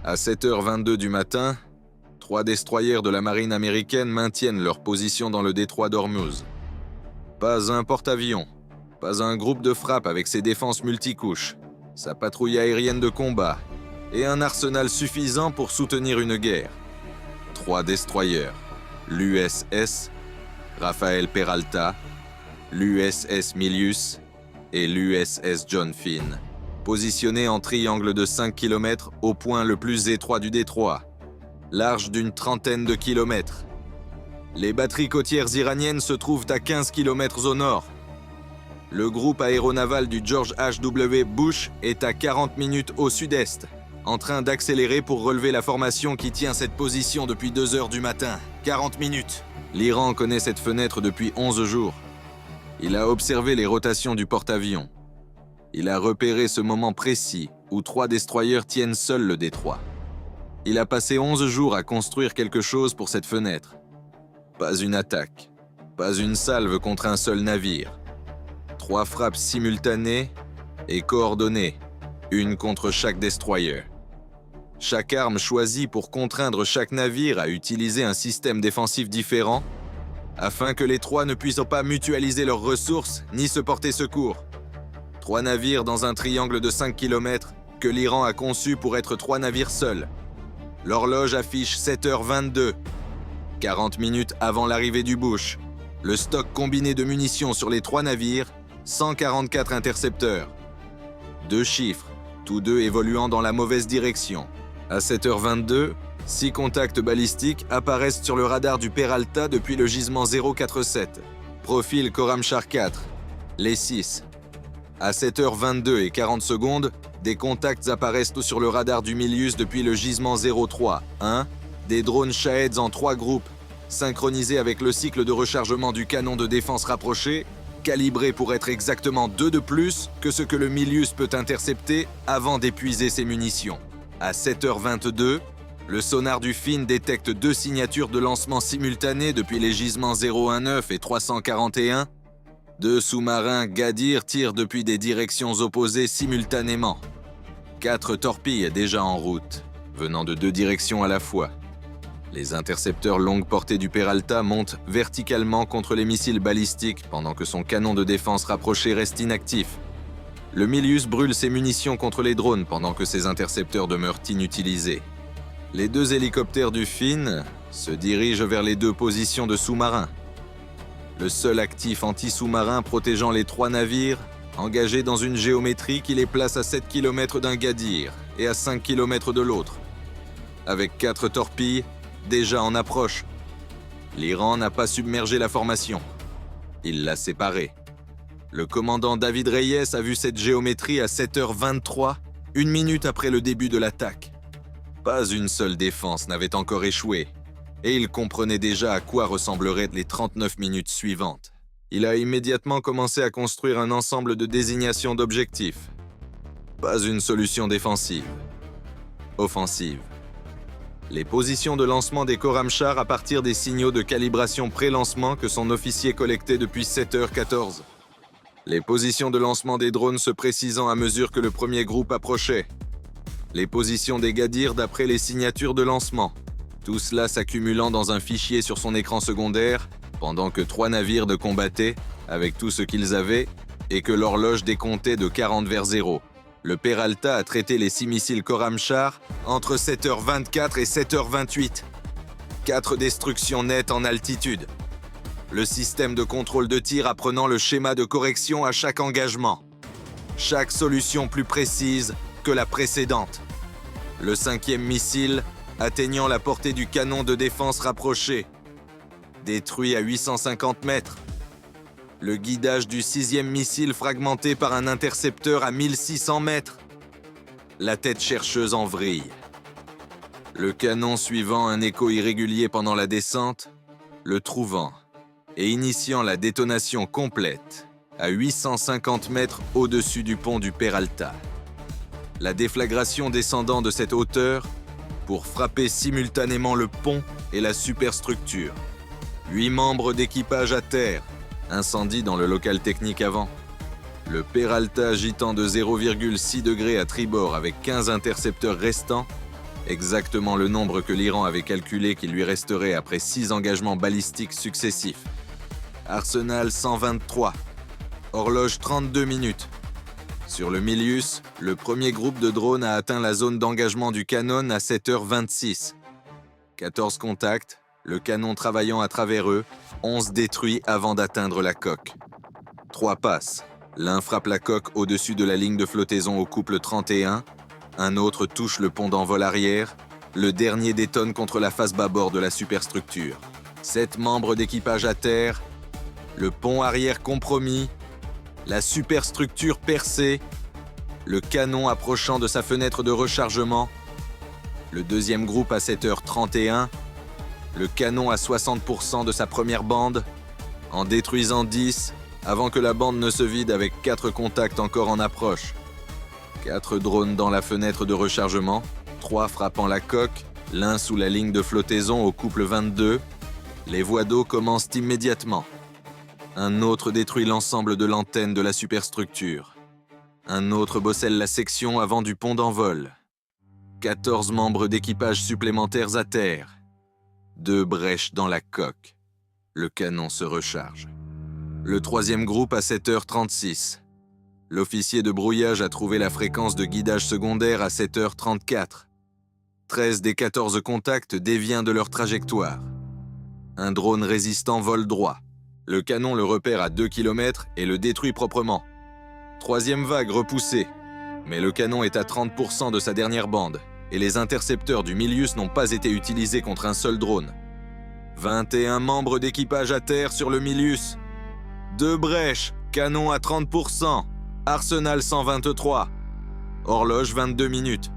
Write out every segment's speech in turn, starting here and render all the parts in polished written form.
À 7h22 du matin, 3 destroyers de la marine américaine maintiennent leur position dans le détroit d'Ormuz. Pas un porte-avions, pas un groupe de frappe avec ses défenses multicouches, sa patrouille aérienne de combat et un arsenal suffisant pour soutenir une guerre. 3 destroyers, l'USS Rafael Peralta, l'USS Milius et l'USS John Finn, positionnés en triangle de 5 km au point le plus étroit du détroit, large d'une trentaine de kilomètres. Les batteries côtières iraniennes se trouvent à 15 km au nord. Le groupe aéronaval du George H.W. Bush est à 40 minutes au sud-est, en train d'accélérer pour relever la formation qui tient cette position depuis 2 heures du matin. 40 minutes. L'Iran connaît cette fenêtre depuis 11 jours. Il a observé les rotations du porte-avions. Il a repéré ce moment précis où 3 destroyers tiennent seuls le détroit. Il a passé 11 jours à construire quelque chose pour cette fenêtre. Pas une attaque, pas une salve contre un seul navire. 3 frappes simultanées et coordonnées, une contre chaque destroyer. Chaque arme choisie pour contraindre chaque navire à utiliser un système défensif différent, afin que les 3 ne puissent pas mutualiser leurs ressources ni se porter secours. 3 navires dans un triangle de 5 km que l'Iran a conçu pour être 3 navires seuls. L'horloge affiche 7h22, 40 minutes avant l'arrivée du Bush. Le stock combiné de munitions sur les 3 navires, 144 intercepteurs. 2 chiffres, tous deux évoluant dans la mauvaise direction. À 7h22, 6 contacts balistiques apparaissent sur le radar du Peralta depuis le gisement 047. Profil Khorramshahr 4. Les 6. À 7h22 et 40 secondes, des contacts apparaissent sur le radar du Milius depuis le gisement 03. 1. Des drones Shahed en 3 groupes, synchronisés avec le cycle de rechargement du canon de défense rapproché, calibré pour être exactement 2 de plus que ce que le Milius peut intercepter avant d'épuiser ses munitions. À 7h22, le sonar du Finn détecte 2 signatures de lancement simultanées depuis les gisements 019 et 341. 2 sous-marins Gadir tirent depuis des directions opposées simultanément. 4 torpilles déjà en route, venant de 2 directions à la fois. Les intercepteurs longue portée du Peralta montent verticalement contre les missiles balistiques pendant que son canon de défense rapproché reste inactif. Le Milius brûle ses munitions contre les drones pendant que ses intercepteurs demeurent inutilisés. Les 2 hélicoptères du Finn se dirigent vers les 2 positions de sous-marins. Le seul actif anti-sous-marin protégeant les 3 navires, engagés dans une géométrie qui les place à 7 km d'un Gadir et à 5 km de l'autre. Avec 4 torpilles, déjà en approche. L'Iran n'a pas submergé la formation. Il l'a séparée. Le commandant David Reyes a vu cette géométrie à 7h23, 1 minute après le début de l'attaque. Pas une seule défense n'avait encore échoué, et il comprenait déjà à quoi ressembleraient les 39 minutes suivantes. Il a immédiatement commencé à construire un ensemble de désignations d'objectifs. Pas une solution défensive. Offensive. Les positions de lancement des Khorramshahr à partir des signaux de calibration pré-lancement que son officier collectait depuis 7h14. Les positions de lancement des drones se précisant à mesure que le premier groupe approchait. Les positions des Gadir d'après les signatures de lancement. Tout cela s'accumulant dans un fichier sur son écran secondaire, pendant que 3 navires de combattaient, avec tout ce qu'ils avaient, et que l'horloge décomptait de 40 vers 0. Le Peralta a traité les 6 missiles Khorramshahr entre 7h24 et 7h28. 4 destructions nettes en altitude. Le système de contrôle de tir apprenant le schéma de correction à chaque engagement. Chaque solution plus précise que la précédente. Le 5e missile atteignant la portée du canon de défense rapproché. Détruit à 850 mètres. Le guidage du 6e missile fragmenté par un intercepteur à 1600 mètres. La tête chercheuse en vrille. Le canon suivant un écho irrégulier pendant la descente, le trouvant et initiant la détonation complète à 850 mètres au-dessus du pont du Peralta. La déflagration descendant de cette hauteur pour frapper simultanément le pont et la superstructure. 8 membres d'équipage à terre, incendie dans le local technique avant. Le Peralta agitant de 0,6 degrés à tribord avec 15 intercepteurs restants, exactement le nombre que l'Iran avait calculé qu'il lui resterait après 6 engagements balistiques successifs. Arsenal 123. Horloge 32 minutes. Sur le Milius, le premier groupe de drones a atteint la zone d'engagement du canon à 7h26. 14 contacts, le canon travaillant à travers eux, 11 détruits avant d'atteindre la coque. 3 passes. L'un frappe la coque au-dessus de la ligne de flottaison au couple 31, un autre touche le pont d'envol arrière, le dernier détonne contre la face bâbord de la superstructure. 7 membres d'équipage à terre, le pont arrière compromis, la superstructure percée, le canon approchant de sa fenêtre de rechargement, le deuxième groupe à 7h31, le canon à 60% de sa première bande, en détruisant 10 avant que la bande ne se vide avec 4 contacts encore en approche. 4 drones dans la fenêtre de rechargement, 3 frappant la coque, l'un sous la ligne de flottaison au couple 22. Les voies d'eau commencent immédiatement. Un autre détruit l'ensemble de l'antenne de la superstructure. Un autre bosselle la section avant du pont d'envol. 14 membres d'équipage supplémentaires à terre. 2 brèches dans la coque. Le canon se recharge. Le troisième groupe à 7h36. L'officier de brouillage a trouvé la fréquence de guidage secondaire à 7h34. 13 des 14 contacts dévient de leur trajectoire. Un drone résistant vole droit. Le canon le repère à 2 km et le détruit proprement. Troisième vague repoussée. Mais le canon est à 30% de sa dernière bande et les intercepteurs du Milius n'ont pas été utilisés contre un seul drone. 21 membres d'équipage à terre sur le Milius. 2 brèches, canon à 30%, Arsenal 123. Horloge 22 minutes.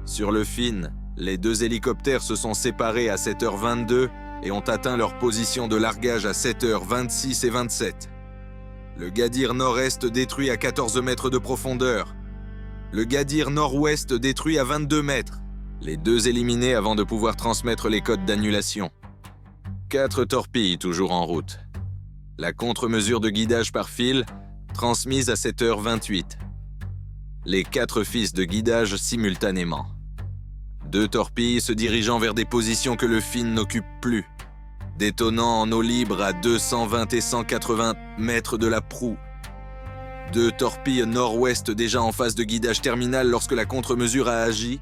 Sur le Finn, les 2 hélicoptères se sont séparés à 7h22 et ont atteint leur position de largage à 7h26 et 27. Le Gadir nord-est détruit à 14 mètres de profondeur. Le Gadir nord-ouest détruit à 22 mètres. Les 2 éliminés avant de pouvoir transmettre les codes d'annulation. 4 torpilles toujours en route. La contre-mesure de guidage par fil, transmise à 7h28. Les 4 fils de guidage simultanément. 2 torpilles se dirigeant vers des positions que le Finn n'occupe plus, détonnant en eau libre à 220 et 180 mètres de la proue. 2 torpilles nord-ouest déjà en phase de guidage terminal lorsque la contre-mesure a agi.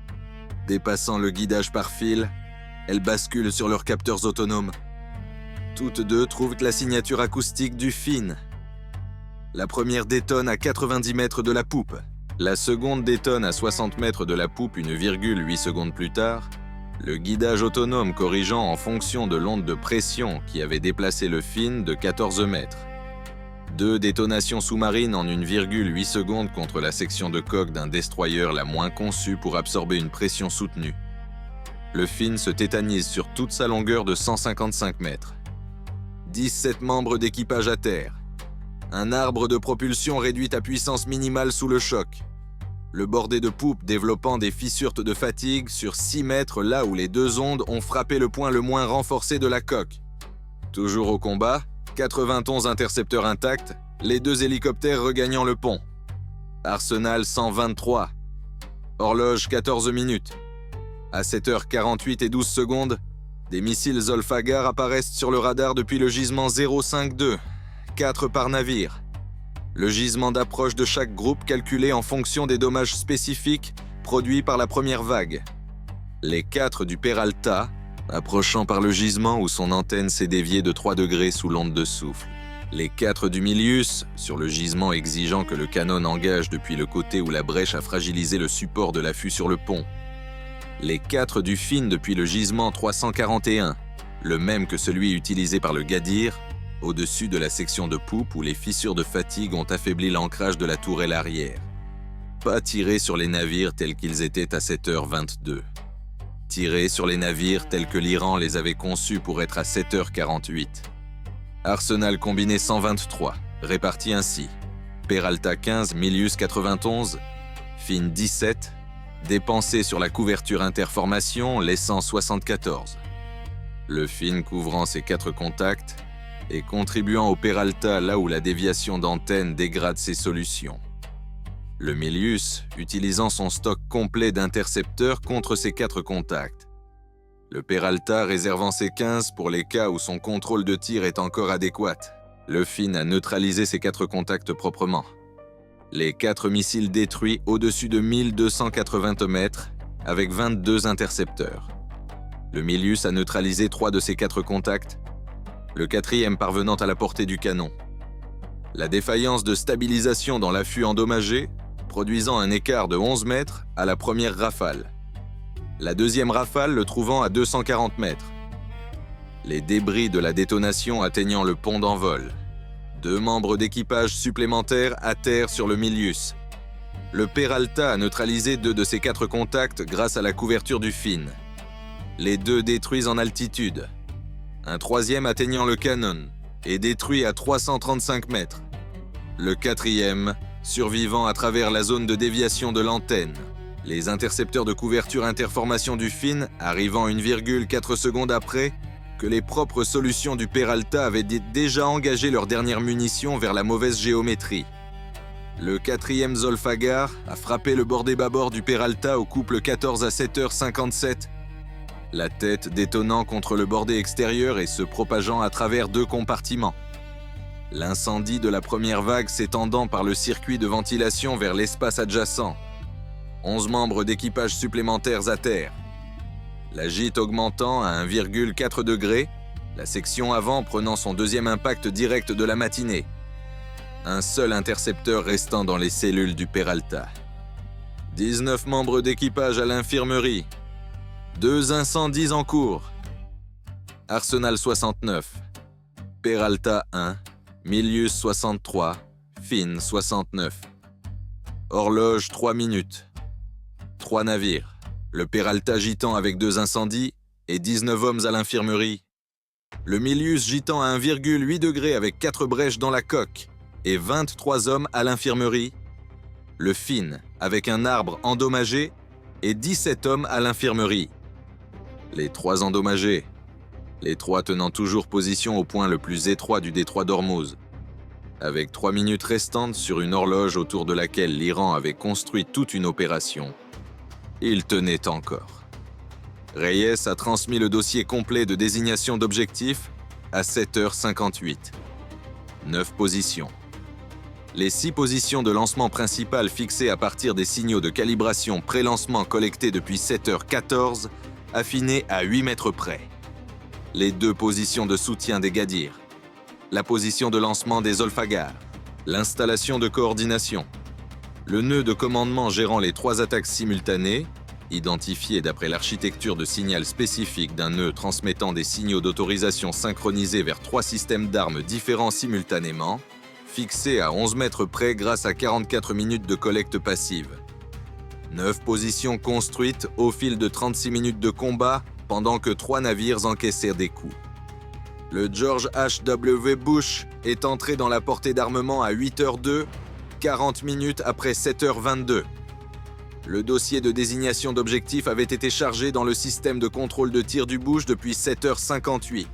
Dépassant le guidage par fil, elles basculent sur leurs capteurs autonomes. Toutes 2 trouvent la signature acoustique du Finn. La première détonne à 90 mètres de la poupe. La seconde détonne à 60 mètres de la poupe 1,8 secondes plus tard. Le guidage autonome corrigeant en fonction de l'onde de pression qui avait déplacé le Finn de 14 mètres. 2 détonations sous-marines en 1,8 secondes contre la section de coque d'un destroyer la moins conçue pour absorber une pression soutenue. Le Finn se tétanise sur toute sa longueur de 155 mètres. 17 membres d'équipage à terre. Un arbre de propulsion réduit à puissance minimale sous le choc. Le bordé de poupe développant des fissures de fatigue sur 6 mètres là où les 2 ondes ont frappé le point le moins renforcé de la coque. Toujours au combat, 91 intercepteurs intacts, les 2 hélicoptères regagnant le pont. Arsenal 123. Horloge 14 minutes. À 7h48 et 12 secondes, des missiles Zolfagar apparaissent sur le radar depuis le gisement 052, 4 par navire. Le gisement d'approche de chaque groupe calculé en fonction des dommages spécifiques produits par la première vague. Les 4 du Peralta, approchant par le gisement où son antenne s'est déviée de 3 degrés sous l'onde de souffle. Les 4 du Milius, sur le gisement exigeant que le canon engage depuis le côté où la brèche a fragilisé le support de l'affût sur le pont. Les 4 du Finn depuis le gisement 341, le même que celui utilisé par le Gadir, au-dessus de la section de poupe où les fissures de fatigue ont affaibli l'ancrage de la tourelle arrière. Pas tirés sur les navires tels qu'ils étaient à 7h22. Tirés sur les navires tels que l'Iran les avait conçus pour être à 7h48. Arsenal combiné 123, réparti ainsi. Peralta 15, Milius 91, Finn 17, dépensé sur la couverture interformation, laissant 74. Le Finn couvrant ses 4 contacts et contribuant au Peralta là où la déviation d'antenne dégrade ses solutions. Le Milius utilisant son stock complet d'intercepteurs contre ses 4 contacts. Le Peralta réservant ses 15 pour les cas où son contrôle de tir est encore adéquat. Le Finn a neutralisé ses 4 contacts proprement. Les 4 missiles détruits au-dessus de 1280 mètres avec 22 intercepteurs. Le Milius a neutralisé 3 de ses 4 contacts, le 4e parvenant à la portée du canon. La défaillance de stabilisation dans l'affût endommagé, produisant un écart de 11 mètres à la première rafale. La deuxième rafale le trouvant à 240 mètres. Les débris de la détonation atteignant le pont d'envol. 2 membres d'équipage supplémentaires à terre sur le Milius. Le Peralta a neutralisé 2 de ses 4 contacts grâce à la couverture du Finn. Les 2 détruits en altitude. Un 3e atteignant le canon et détruit à 335 mètres. Le 4e survivant à travers la zone de déviation de l'antenne. Les intercepteurs de couverture interformation du Finn arrivant 1,4 secondes après que les propres solutions du Peralta avaient déjà engagé leurs dernières munitions vers la mauvaise géométrie. Le 4e Zolfagar a frappé le bordé bâbord du Peralta au couple 14 à 7h57, la tête détonnant contre le bordé extérieur et se propageant à travers 2 compartiments. L'incendie de la première vague s'étendant par le circuit de ventilation vers l'espace adjacent. 11 membres d'équipage supplémentaires à terre. La gîte augmentant à 1,4 degré, la section avant prenant son 2e impact direct de la matinée. Un seul intercepteur restant dans les cellules du Peralta. 19 membres d'équipage à l'infirmerie. 2 incendies en cours. Arsenal 69. Peralta 1. Milius 63. Finn 69. Horloge 3 minutes. 3 navires. Le Peralta gitant avec 2 incendies et 19 hommes à l'infirmerie. Le Milius gitant à 1,8 degré avec 4 brèches dans la coque et 23 hommes à l'infirmerie. Le Finn avec un arbre endommagé et 17 hommes à l'infirmerie. Les 3 endommagés. Les 3 tenant toujours position au point le plus étroit du détroit d'Ormuz. Avec 3 minutes restantes sur une horloge autour de laquelle l'Iran avait construit toute une opération, il tenait encore. Reyes a transmis le dossier complet de désignation d'objectifs à 7h58. 9 positions. Les 6 positions de lancement principales fixées à partir des signaux de calibration pré-lancement collectés depuis 7h14, affinées à 8 mètres près. Les 2 positions de soutien des Gadirs. La position de lancement des Zolfagar. L'installation de coordination. Le nœud de commandement gérant les 3 attaques simultanées, identifié d'après l'architecture de signal spécifique d'un nœud transmettant des signaux d'autorisation synchronisés vers 3 systèmes d'armes différents simultanément, fixé à 11 mètres près grâce à 44 minutes de collecte passive. 9 positions construites au fil de 36 minutes de combat pendant que 3 navires encaissèrent des coups. Le George H.W. Bush est entré dans la portée d'armement à 8h02, 40 minutes après 7h22. Le dossier de désignation d'objectifs avait été chargé dans le système de contrôle de tir du Bush depuis 7h58.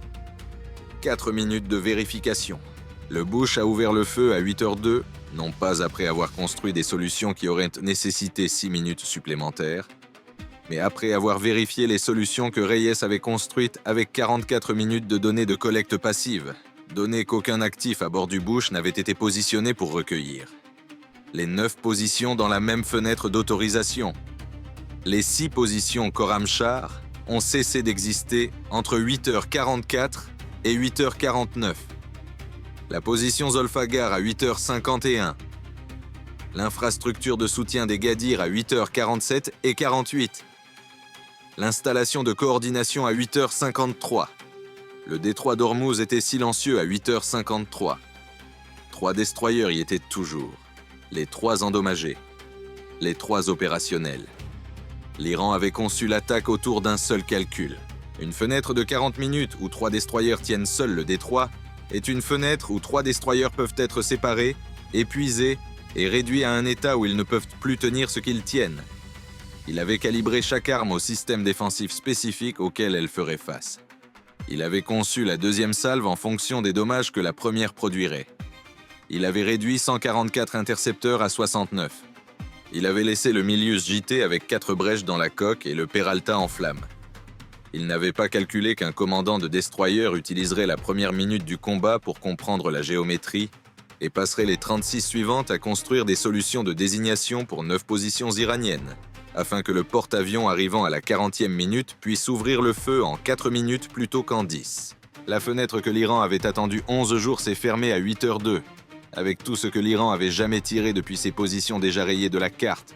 4 minutes de vérification. Le Bush a ouvert le feu à 8h02, non pas après avoir construit des solutions qui auraient nécessité 6 minutes supplémentaires, mais après avoir vérifié les solutions que Reyes avait construites avec 44 minutes de données de collecte passive, données qu'aucun actif à bord du Bush n'avait été positionné pour recueillir. Les 9 positions dans la même fenêtre d'autorisation. Les 6 positions Khorramshahr ont cessé d'exister entre 8h44 et 8h49. La position Zolfagar à 8h51. L'infrastructure de soutien des Gadirs à 8h47 et 48. L'installation de coordination à 8h53. Le détroit d'Ormuz était silencieux à 8h53. 3 destroyers y étaient toujours. Les 3 endommagés. Les 3 opérationnels. L'Iran avait conçu l'attaque autour d'un seul calcul. Une fenêtre de 40 minutes où 3 destroyers tiennent seuls le détroit est une fenêtre où 3 destroyers peuvent être séparés, épuisés et réduits à un état où ils ne peuvent plus tenir ce qu'ils tiennent. Il avait calibré chaque arme au système défensif spécifique auquel elle ferait face. Il avait conçu la 2e salve en fonction des dommages que la première produirait. Il avait réduit 144 intercepteurs à 69. Il avait laissé le Milius JT avec 4 brèches dans la coque et le Peralta en flammes. Il n'avait pas calculé qu'un commandant de destroyer utiliserait la première minute du combat pour comprendre la géométrie et passerait les 36 suivantes à construire des solutions de désignation pour 9 positions iraniennes, afin que le porte-avions arrivant à la 40e minute puisse ouvrir le feu en 4 minutes plutôt qu'en 10. La fenêtre que l'Iran avait attendue 11 jours s'est fermée à 8h02, avec tout ce que l'Iran avait jamais tiré depuis ses positions déjà rayées de la carte,